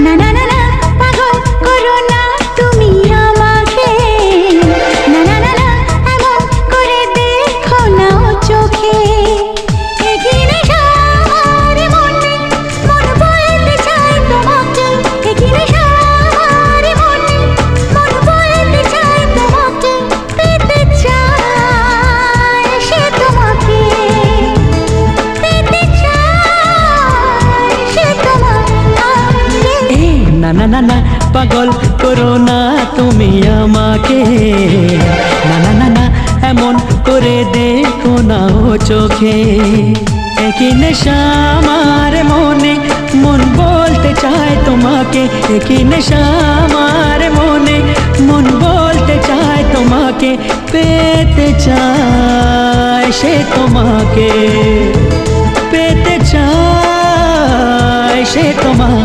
না না না না পাগল করো না তুমি আমাকে, না না না না এমন করে দেখো না ও চোখে। একি নেশা আমার মনে, মন বলতে চায় তোমাকে। একি নেশা আমার মনে, মন বলতে চায় তোমাকে। পেতে চায় সে তোমাকে, পেতে চায় সে তোমাকে। না না না না পাগল করো না তুমি আমাকে, না না না না এমন করে দেখো না ও চোখে। একই নেশা আমার মনে, মন বলতে চায় তোমাকে। একই নেশা আমার মনে, মন বলতে চায় তোমাকে। পেতে চায় সে তোমাকে, পেতে চায় সে তোমাকে।